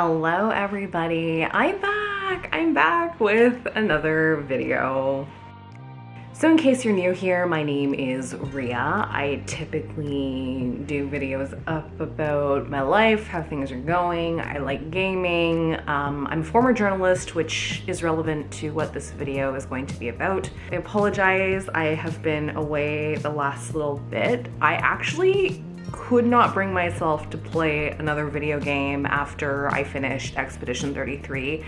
Hello everybody, I'm back with another video. So in case you're new here, my name is Ria. I typically do videos up about my life, how things are going. I like gaming. I'm a former journalist, which is relevant to what this video is going to be about. I apologize, I have been away the last little bit. I actually could not bring myself to play another video game after I finished Expedition 33.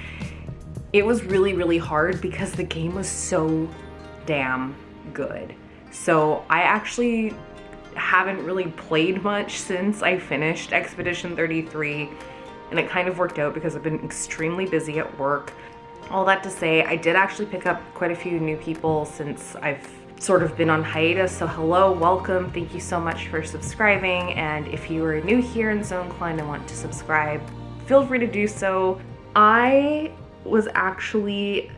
It was really hard because the game was so damn good. So I actually haven't really played much since I finished Expedition 33, and it kind of worked out because I've been extremely busy at work. All that to say, I did actually pick up quite a few new people since I've sort of been on hiatus. So hello, welcome, thank you so much for subscribing, and if you are new here and so inclined and want to subscribe, feel free to do so. I was actually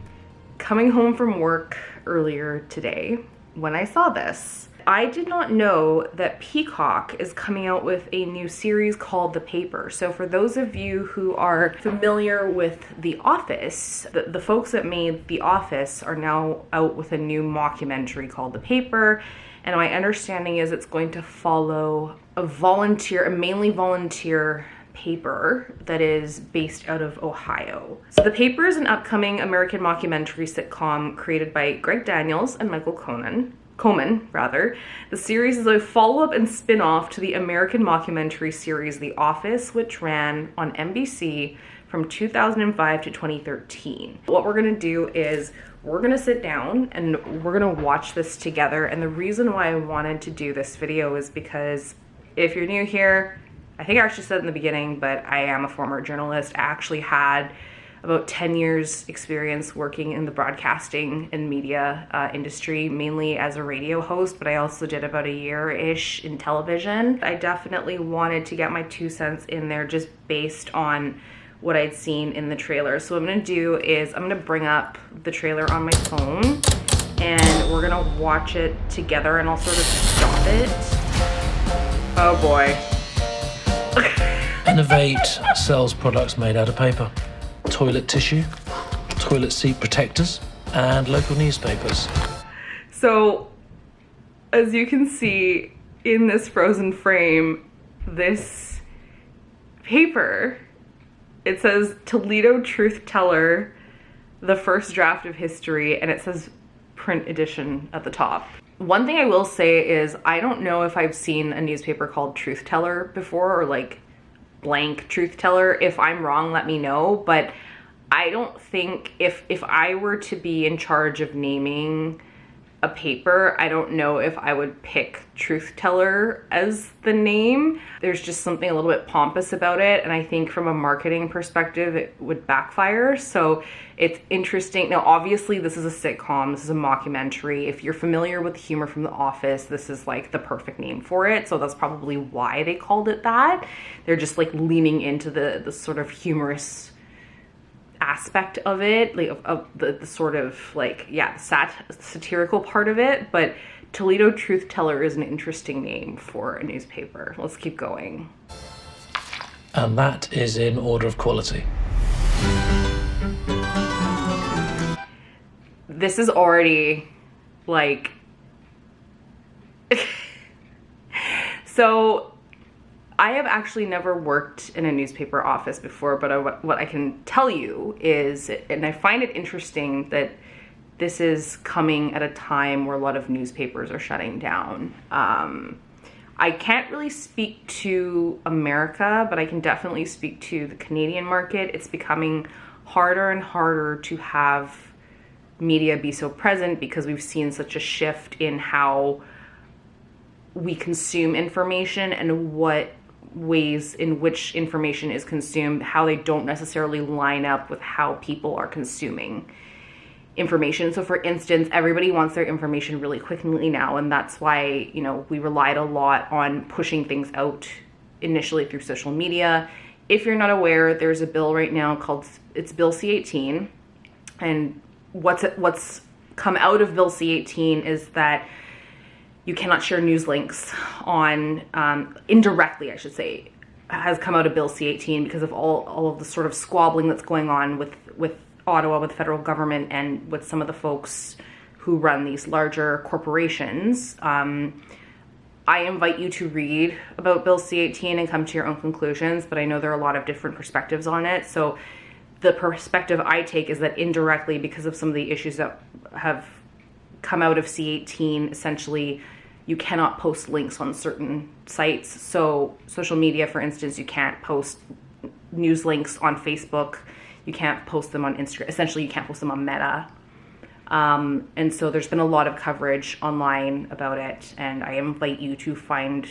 coming home from work earlier today when I saw this. I did not know that Peacock is coming out with a new series called The Paper. So for those of you who are familiar with The Office, the folks that made The Office are now out with a new mockumentary called The Paper. And my understanding is it's going to follow a mainly volunteer paper that is based out of Ohio. So The Paper is an upcoming American mockumentary sitcom created by Greg Daniels and Michael Coman. The series is a follow-up and spin-off to the American mockumentary series The Office, which ran on NBC from 2005 to 2013. What we're gonna do is we're gonna sit down and we're gonna watch this together. And the reason why I wanted to do this video is because if you're new here, I think I actually said in the beginning, but I am a former journalist. I actually had about 10 years experience working in the broadcasting and media industry, mainly as a radio host, but I also did about a year-ish in television. I definitely wanted to get my 2 cents in there just based on what I'd seen in the trailer. So what I'm gonna do is I'm gonna bring up the trailer on my phone and we're gonna watch it together, and I'll sort of stop it. Oh boy. Innovate sells products made out of paper. Toilet tissue, toilet seat protectors, and local newspapers. So, as you can see in this frozen frame, this paper, it says Toledo Truth-Teller, the first draft of history, and it says print edition at the top. One thing I will say is I don't know if I've seen a newspaper called Truth-Teller before, or like blank Truth-Teller. If I'm wrong, let me know, but I don't think if I were to be in charge of naming a paper, I don't know if I would pick Truth-Teller as the name. There's just something a little bit pompous about it, and I think from a marketing perspective it would backfire. So it's interesting. Now obviously this is a sitcom, this is a mockumentary. If you're familiar with humor from The Office, this is like the perfect name for it, so that's probably why they called it that. They're just like leaning into the sort of humorous aspect of it, like of the sort of like, yeah, satirical part of it. But Toledo Truth-Teller is an interesting name for a newspaper. Let's keep going. And that is in order of quality. This is already like so I have actually never worked in a newspaper office before, but what I can tell you is, and I find it interesting that this is coming at a time where a lot of newspapers are shutting down. I can't really speak to America, but I can definitely speak to the Canadian market. It's becoming harder and harder to have media be so present because we've seen such a shift in how we consume information and what ways in which information is consumed, how they don't necessarily line up with how people are consuming information. So for instance, everybody wants their information really quickly now, and that's why, you know, we relied a lot on pushing things out initially through social media. If you're not aware, there's a bill right now called, it's Bill C-18, and what's come out of Bill C-18 is that you cannot share news links on, indirectly I should say, has come out of Bill C-18 because of all of the sort of squabbling that's going on with Ottawa, with the federal government, and with some of the folks who run these larger corporations. I invite you to read about Bill C-18 and come to your own conclusions, but I know there are a lot of different perspectives on it. So the perspective I take is that indirectly, because of some of the issues that have come out of C-18, essentially, you cannot post links on certain sites. So social media, for instance, you can't post news links on Facebook. You can't post them on Instagram. Essentially, you can't post them on Meta. And so there's been a lot of coverage online about it, and I invite you to find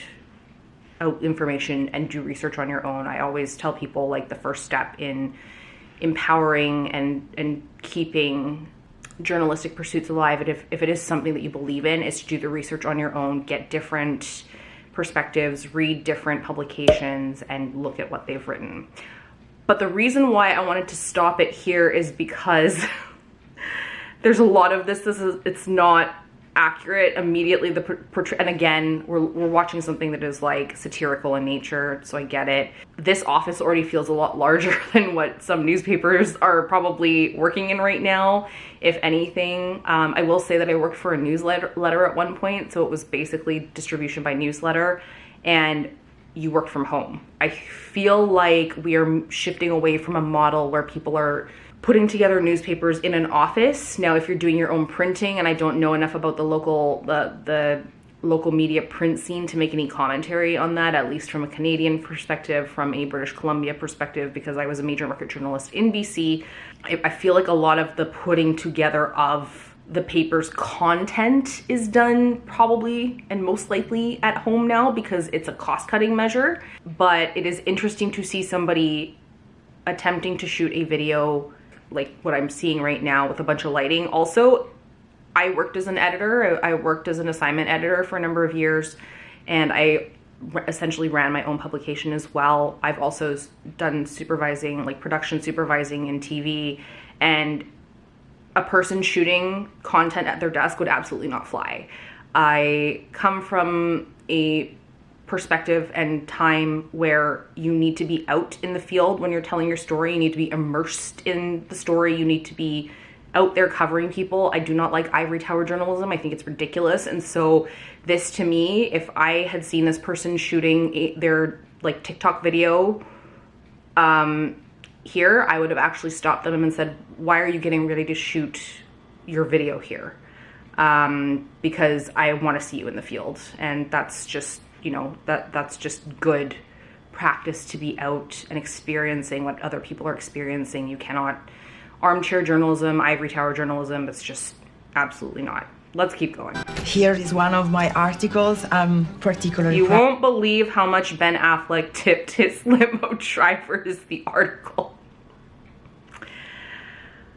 out information and do research on your own. I always tell people, like, the first step in empowering and keeping journalistic pursuits alive, and if it is something that you believe in, is to do the research on your own, get different perspectives, read different publications, and look at what they've written. But the reason why I wanted to stop it here is because there's a lot of it's not accurate immediately. And again, we're watching something that is like satirical in nature, so I get it. This office already feels a lot larger than what some newspapers are probably working in right now, if anything. I will say that I worked for a newsletter at one point, so it was basically distribution by newsletter, and you worked from home. I feel like we are shifting away from a model where people are putting together newspapers in an office. Now, if you're doing your own printing, and I don't know enough about the local media print scene to make any commentary on that, at least from a Canadian perspective, from a British Columbia perspective, because I was a major market journalist in BC, I feel like a lot of the putting together of the paper's content is done probably and most likely at home now because it's a cost-cutting measure. But it is interesting to see somebody attempting to shoot a video like what I'm seeing right now with a bunch of lighting. Also, I worked as an editor. I worked as an assignment editor for a number of years, and I essentially ran my own publication as well. I've also done supervising, like production supervising in TV, and a person shooting content at their desk would absolutely not fly. I come from a perspective and time where you need to be out in the field when you're telling your story. You need to be immersed in the story. You need to be out there covering people. I do not like ivory tower journalism. I think it's ridiculous. And so this, to me, if I had seen this person shooting their like TikTok video here, I would have actually stopped them and said, why are you getting ready to shoot your video here? Because I want to see you in the field. And that's just, you know, that's just good practice, to be out and experiencing what other people are experiencing. You cannot armchair journalism, ivory tower journalism. It's just absolutely not. Let's keep going. Here is one of my articles. I'm particularly You won't believe how much Ben Affleck tipped his limo driver, is the article.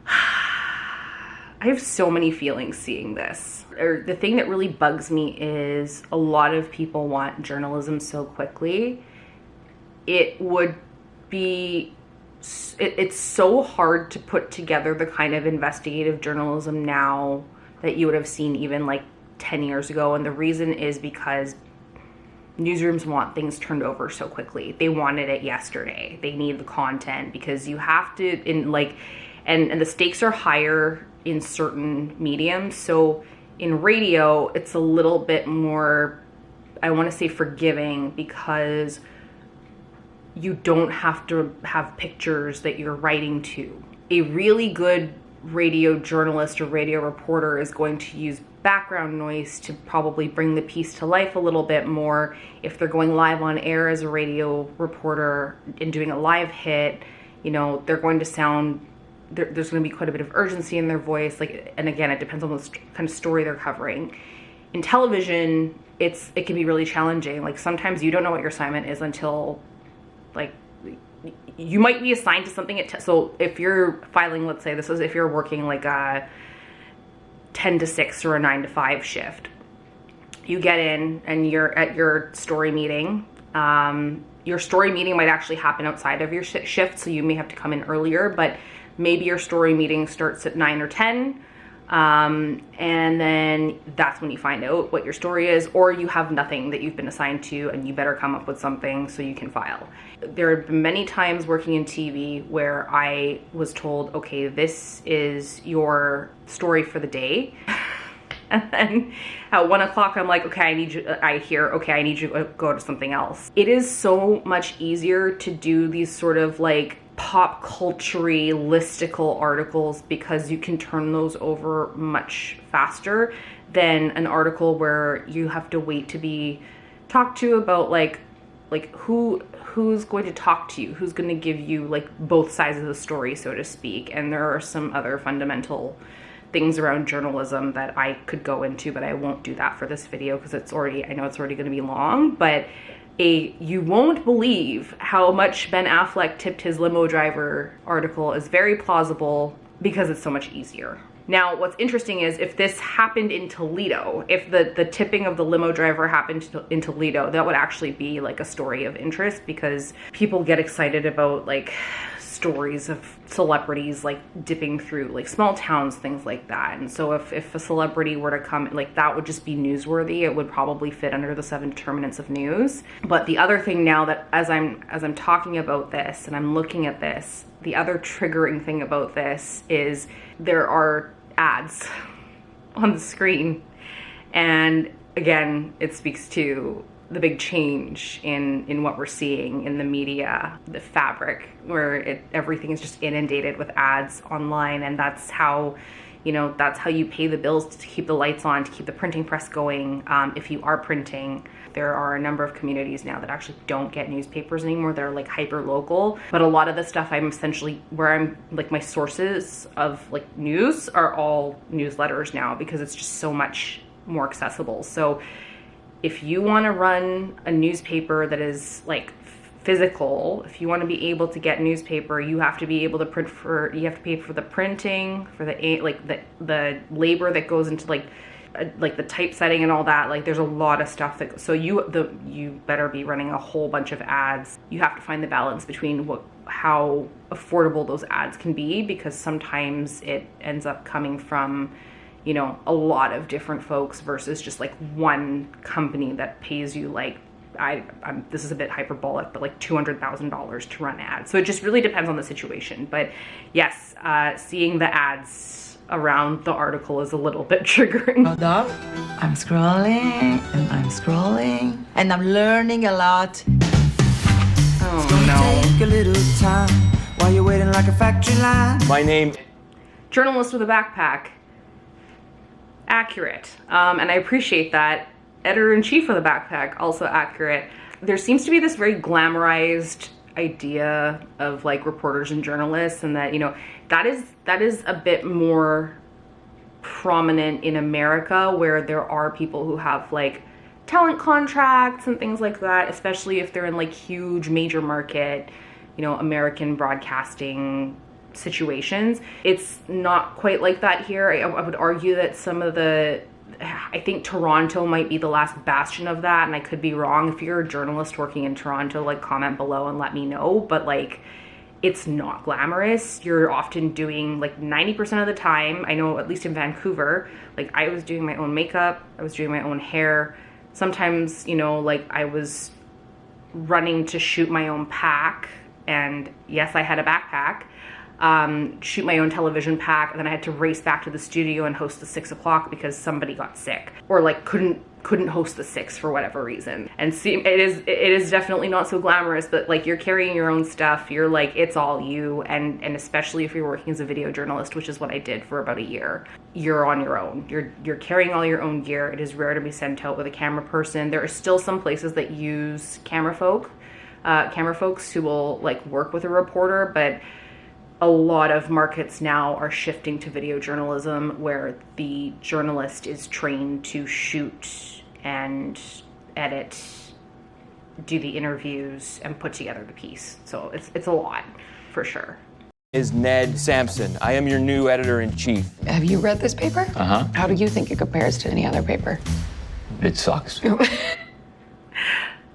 I have so many feelings seeing this. The thing that really bugs me is a lot of people want journalism so quickly. It would be, it's so hard to put together the kind of investigative journalism now that you would have seen even like 10 years ago. And the reason is because newsrooms want things turned over so quickly. They wanted it yesterday. They need the content because you have to, and the stakes are higher in certain mediums. So in radio, it's a little bit more, I want to say, forgiving, because you don't have to have pictures that you're writing to. A really good radio journalist or radio reporter is going to use background noise to probably bring the piece to life a little bit more. If they're going live on air as a radio reporter and doing a live hit, you know, they're going to sound, there's going to be quite a bit of urgency in their voice. Like, and again, it depends on the kind of story they're covering. In television, it can be really challenging. Like, sometimes you don't know what your assignment is until, like, you might be assigned to something so if you're filing, let's say this is if you're working like a 10 to 6 or a 9 to 5 shift, you get in and you're at your story meeting. Your story meeting might actually happen outside of your shift, so you may have to come in earlier, but maybe your story meeting starts at 9 or 10. And then that's when you find out what your story is, or you have nothing that you've been assigned to and you better come up with something so you can file. There have been many times working in TV where I was told, okay, this is your story for the day. And then at 1 o'clock, I'm like, okay, I need you to go to something else. It is so much easier to do these sort of like pop culture-y listicle articles because you can turn those over much faster than an article where you have to wait to be talked to about like who's going to talk to you, who's going to give you like both sides of the story, so to speak. And there are some other fundamental things around journalism that I could go into, but I won't do that for this video because I know it's already going to be long. But you won't believe how much Ben Affleck tipped his limo driver article is very plausible because it's so much easier. Now, what's interesting is if this happened in Toledo, if the tipping of the limo driver happened in Toledo, that would actually be like a story of interest because people get excited about like stories of celebrities like dipping through like small towns, things like that. And so if a celebrity were to come, like that would just be newsworthy. It would probably fit under the 7 determinants of news. But the other thing now that as I'm talking about this and I'm looking at this, the other triggering thing about this is there are ads on the screen. And again, it speaks to the big change in what we're seeing in the media, the fabric, where everything is just inundated with ads online. And that's how you pay the bills to keep the lights on, to keep the printing press going. If you are printing, there are a number of communities now that actually don't get newspapers anymore. They're like hyper local, but a lot of the stuff where I'm like my sources of like news are all newsletters now because it's just so much more accessible. So if you want to run a newspaper that is like physical, if you want to be able to get newspaper, you have to be able to you have to pay for the printing, for the labor that goes into like the typesetting and all that. Like there's a lot of stuff so you better be running a whole bunch of ads. You have to find the balance between how affordable those ads can be, because sometimes it ends up coming from a lot of different folks versus just like one company that pays you like, this is a bit hyperbolic, but like $200,000 to run ads. So it just really depends on the situation. But yes, seeing the ads around the article is a little bit triggering. Hold up. I'm scrolling and I'm scrolling and I'm learning a lot. Oh no. Take a little time while you're waiting like a factory line. My name. Journalist with a backpack. Accurate. And I appreciate that. Editor-in-chief of the backpack, also accurate. There seems to be this very glamorized idea of like reporters and journalists, and that that is a bit more prominent in America, where there are people who have like talent contracts and things like that, especially if they're in like huge major market, American broadcasting situations. It's not quite like that here. I would argue that I think Toronto might be the last bastion of that, and I could be wrong. If you're a journalist working in Toronto, like comment below and let me know. But like, it's not glamorous. You're often doing like 90% of the time, I know at least in Vancouver, like I was doing my own makeup, I was doing my own hair. Sometimes, like I was running to shoot my own pack, and yes, I had a backpack. Shoot my own television pack, and then I had to race back to the studio and host the 6 o'clock because somebody got sick or like couldn't host the 6 for whatever reason. And see, it is definitely not so glamorous, but like you're carrying your own stuff, you're like, it's all you. And especially if you're working as a video journalist, which is what I did for about a year, you're on your own. You're carrying all your own gear. It is rare to be sent out with a camera person. There are still some places that use camera folks who will like work with a reporter, but a lot of markets now are shifting to video journalism, where the journalist is trained to shoot and edit, do the interviews, and put together the piece. So it's a lot, for sure. Is Ned Sampson. I am your new editor-in-chief. Have you read this paper? Uh-huh. How do you think it compares to any other paper? It sucks. That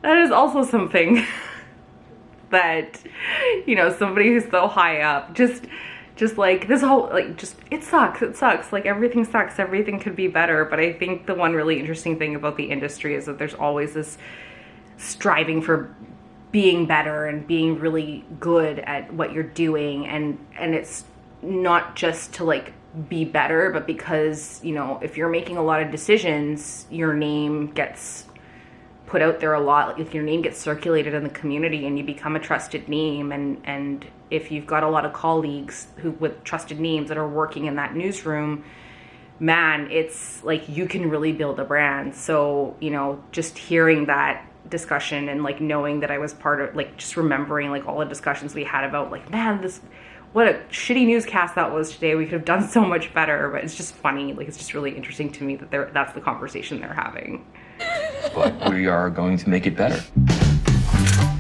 is also something that, somebody who's so high up, just just like this whole, like, just, it sucks, like everything sucks, everything could be better. But I think the one really interesting thing about the industry is that there's always this striving for being better and being really good at what you're doing, and it's not just to like be better, but because, you know, if you're making a lot of decisions, your name gets put out there a lot. Like, if your name gets circulated in the community and you become a trusted name, and if you've got a lot of colleagues who with trusted names that are working in that newsroom, man, it's like you can really build a brand. So, you know, just hearing that discussion and like knowing that I was part of, like, just remembering like all the discussions we had about like, man, this, what a shitty newscast that was today. We could have done so much better. But it's just funny. Like, it's just really interesting to me that that's the conversation they're having. But we are going to make it better.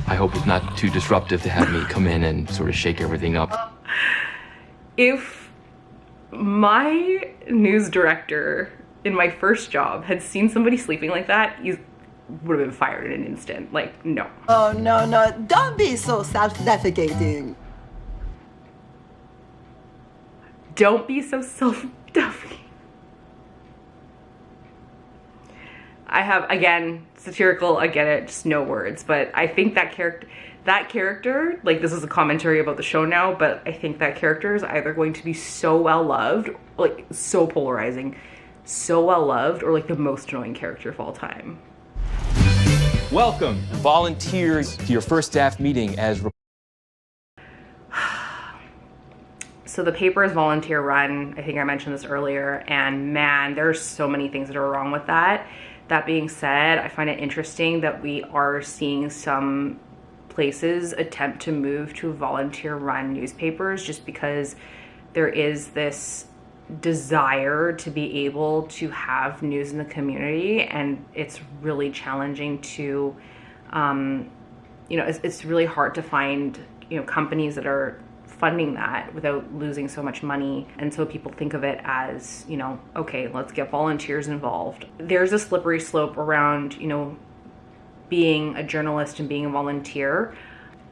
I hope it's not too disruptive to have me come in and sort of shake everything up. If my news director in my first job had seen somebody sleeping like that, he would have been fired in an instant. Like, no. Oh, no, don't be so self-defecating. Don't be so self-defecating. I have, again, satirical, I get it, just no words, but I think that character, like, this is a commentary about the show now, but I think that character is either going to be so well loved, like, so polarizing, so well loved, or like the most annoying character of all time. Welcome, volunteers, to your first staff meeting as... So the paper is volunteer run. I think I mentioned this earlier, and man, there's so many things that are wrong with that. That being said, I find it interesting that we are seeing some places attempt to move to volunteer run newspapers just because there is this desire to be able to have news in the community, and it's really challenging to, you know, it's really hard to find, you know, companies that are funding that without losing so much money. And so people think of it as, you know, okay, let's get volunteers involved. There's a slippery slope around, you know, being a journalist and being a volunteer.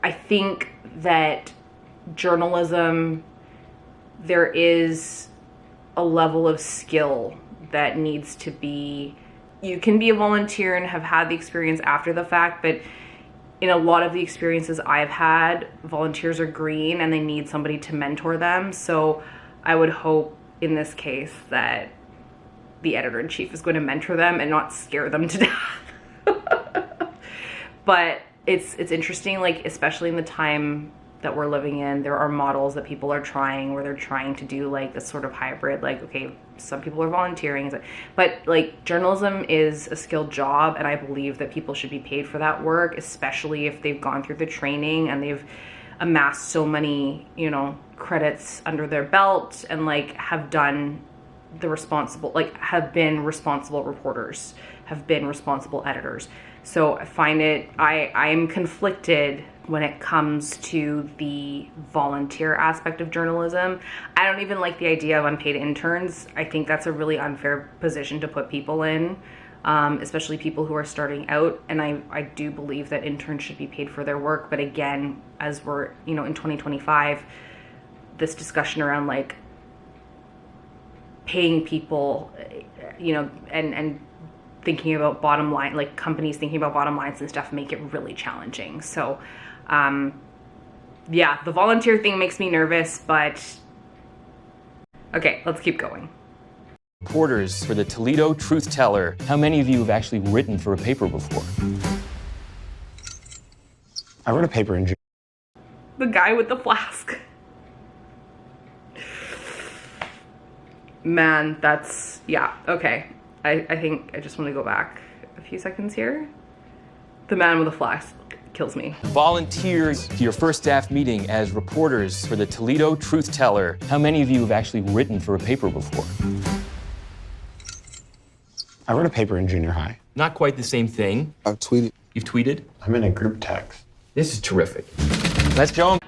I think that journalism, there is a level of skill that needs to be, you can be a volunteer and have had the experience after the fact, but in a lot of the experiences I've had, volunteers are green and they need somebody to mentor them. So I would hope in this case that the editor-in-chief is going to mentor them and not scare them to death. But it's interesting, like, especially in the time that we're living in, there are models that people are trying where they're trying to do like this sort of hybrid, like, okay, some people are volunteering, but like journalism is a skilled job, and I believe that people should be paid for that work, especially if they've gone through the training and they've amassed so many, you know, credits under their belt and like have done the responsible, like have been responsible reporters, have been responsible editors. So I find it, I am conflicted when it comes to the volunteer aspect of journalism. I don't even like the idea of unpaid interns. I think that's a really unfair position to put people in, especially people who are starting out. And I do believe that interns should be paid for their work. But again, as we're, you know, in 2025, this discussion around like paying people, you know, and thinking about bottom line, like companies thinking about bottom lines and stuff, make it really challenging. So yeah, the volunteer thing makes me nervous, but okay, let's keep going. Reporters for the Toledo Truth-Teller. How many of you have actually written for a paper before? I wrote a paper in June. The guy with the flask. Man, that's, yeah, okay. I think I just want to go back a few seconds here. The man with the flask kills me. Volunteers to your first staff meeting as reporters for the Toledo Truth-Teller. How many of you have actually written for a paper before? I wrote a paper in junior high. Not quite the same thing. I've tweeted. You've tweeted? I'm in a group text. This is terrific. Let's show 'em.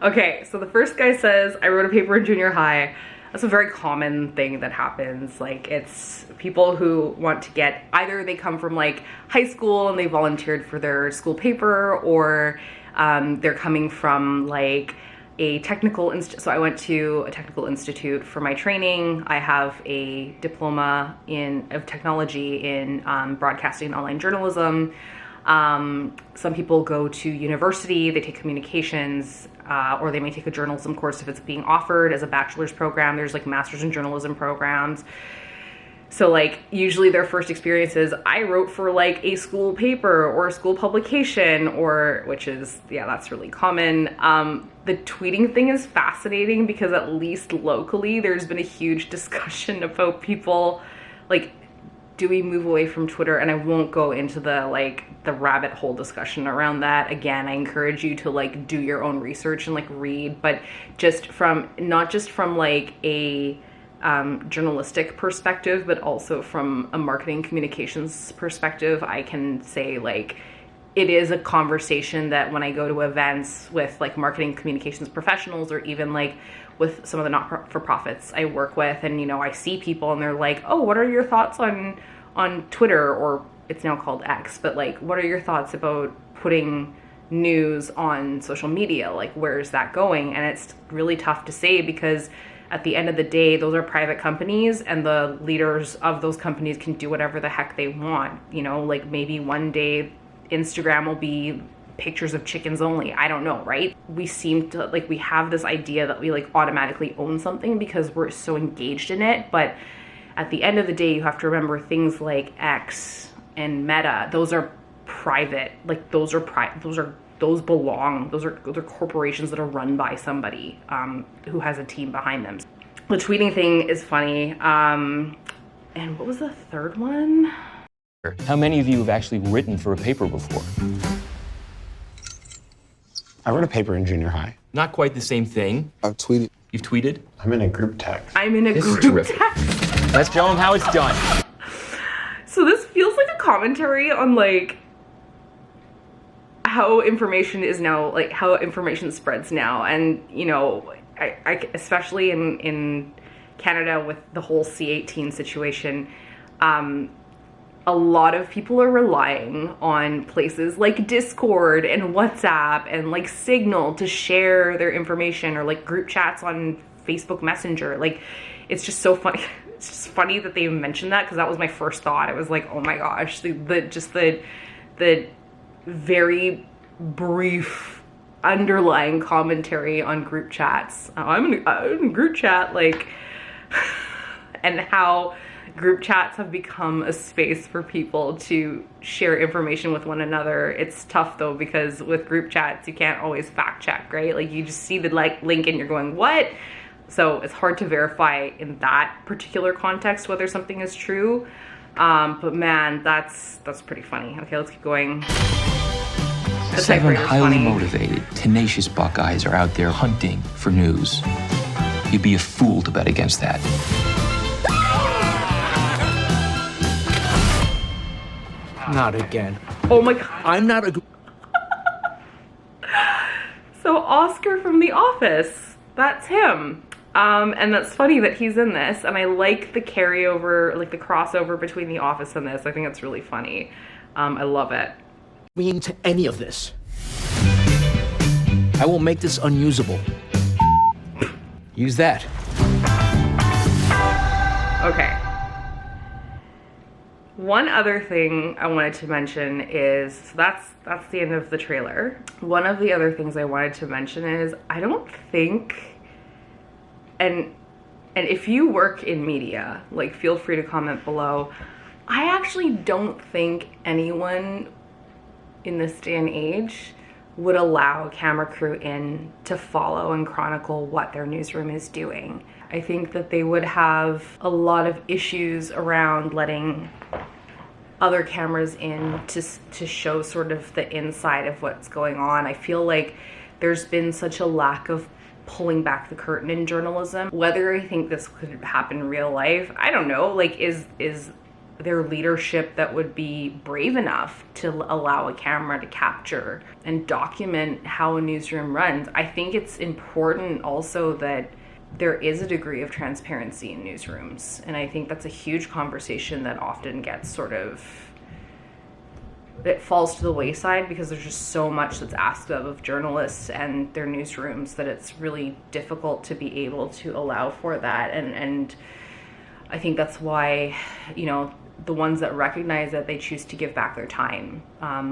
Okay, so the first guy says, I wrote a paper in junior high. That's a very common thing that happens. Like, it's people who want to get, either they come from like high school and they volunteered for their school paper, or they're coming from like so I went to a technical institute for my training. I have a diploma of technology in broadcasting and online journalism. Some people go to university, they take communications, or they may take a journalism course if it's being offered as a bachelor's program. There's like master's in journalism programs. So like usually their first experience is I wrote for like a school paper or a school publication, or which is, yeah, that's really common. The tweeting thing is fascinating because at least locally there's been a huge discussion about people like, do we move away from Twitter? And I won't go into the rabbit hole discussion around that. Again, I encourage you to like do your own research and like read, but not just from like a journalistic perspective, but also from a marketing communications perspective, I can say like it is a conversation that when I go to events with like marketing communications professionals, or even like with some of the not-for-profits I work with, and you know, I see people and they're like, oh, what are your thoughts on Twitter, or it's now called X, but like, what are your thoughts about putting news on social media? Like, where is that going? And it's really tough to say because at the end of the day, those are private companies and the leaders of those companies can do whatever the heck they want. You know, like maybe one day Instagram will be pictures of chickens only. I don't know, right? We seem to like, we have this idea that we like automatically own something because we're so engaged in it. But at the end of the day, you have to remember things like X and Meta, those are private, like those are corporations that are run by somebody who has a team behind them. The tweeting thing is funny. And what was the third one? How many of you have actually written for a paper before? I wrote a paper in junior high. Not quite the same thing. I've tweeted. You've tweeted? I'm in a group text. I'm in a This is group terrific. text. Let's show them how it's done. So this feels like a commentary on like how information is now, like how information spreads now. And you know, I especially in Canada with the whole C-18 situation, a lot of people are relying on places like Discord and WhatsApp and like Signal to share their information, or like group chats on Facebook Messenger. Like, it's just so funny. It's just funny that they mentioned that because that was my first thought. It was like, oh my gosh, the very brief underlying commentary on group chats. I'm in a group chat, like, and how group chats have become a space for people to share information with one another. It's tough though, because with group chats, you can't always fact check, right? Like you just see the link and you're going, what? So it's hard to verify in that particular context whether something is true. But man, that's pretty funny. Okay, let's keep going. The 7 typewriter's highly funny. motivated, tenacious Buckeyes are out there hunting for news. You'd be a fool to bet against that. Not again. Oh my God. I'm not a... So Oscar from The Office, that's him. And that's funny that he's in this. And I like the carryover, like the crossover between The Office and this. I think it's really funny. I love it. to any of this. I will make this unusable. Use that. Okay. One other thing I wanted to mention is, so that's the end of the trailer. One of the other things I wanted to mention is, I don't think, and if you work in media, like, feel free to comment below. I actually don't think anyone in this day and age would allow a camera crew in to follow and chronicle what their newsroom is doing. I think that they would have a lot of issues around letting other cameras in to show sort of the inside of what's going on. I feel like there's been such a lack of pulling back the curtain in journalism. Whether I think this could happen in real life, I don't know. Like, is there leadership that would be brave enough to allow a camera to capture and document how a newsroom runs? I think it's important also that there is a degree of transparency in newsrooms. And I think that's a huge conversation that often gets sort of it falls to the wayside because there's just so much that's asked of journalists and their newsrooms that it's really difficult to be able to allow for that. And I think that's why, you know, the ones that recognize that, they choose to give back their time,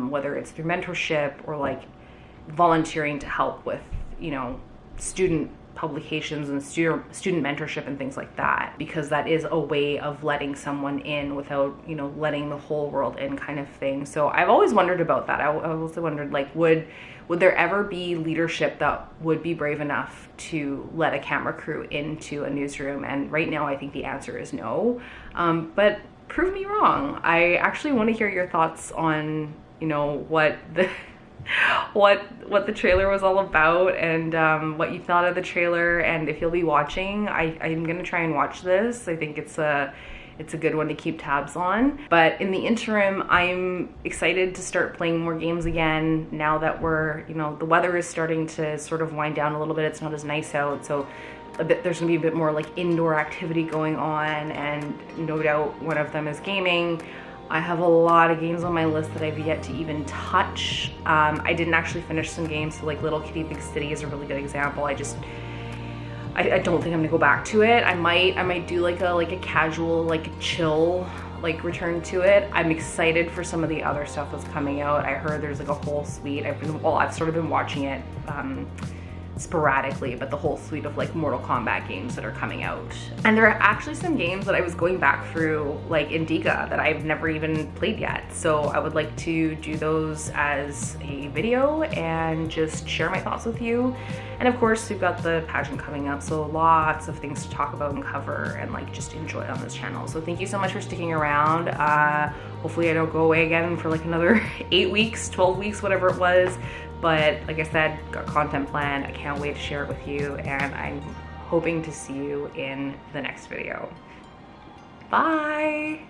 whether it's through mentorship or like volunteering to help with, you know, student publications and student mentorship and things like that, because that is a way of letting someone in without, you know, letting the whole world in, kind of thing. So I've always wondered about that. I also wondered, like, would there ever be leadership that would be brave enough to let a camera crew into a newsroom? And right now I think the answer is no, but prove me wrong. I actually want to hear your thoughts on, you know, what the what the trailer was all about, and what you thought of the trailer. And if you'll be watching, I'm gonna try and watch this. I think it's a good one to keep tabs on. But in the interim, I'm excited to start playing more games again now that we're, you know, the weather is starting to sort of wind down a little bit. It's not as nice out, so there's gonna be a bit more like indoor activity going on, and no doubt one of them is gaming. I have a lot of games on my list that I've yet to even touch. I didn't actually finish some games, so like Little Kitty Big City is a really good example. I don't think I'm gonna go back to it. I might do like a casual, like a chill, like return to it. I'm excited for some of the other stuff that's coming out. I heard there's like a whole suite. I've sort of been watching it sporadically, but the whole suite of like Mortal Kombat games that are coming out. And there are actually some games that I was going back through, like Indica, that I've never even played yet. So I would like to do those as a video and just share my thoughts with you. And of course, we've got the pageant coming up, so lots of things to talk about and cover and like just enjoy on this channel. So thank you so much for sticking around. Hopefully I don't go away again for like another 8 weeks, 12 weeks, whatever it was. But like I said, got content planned. I can't wait to share it with you, and I'm hoping to see you in the next video. Bye.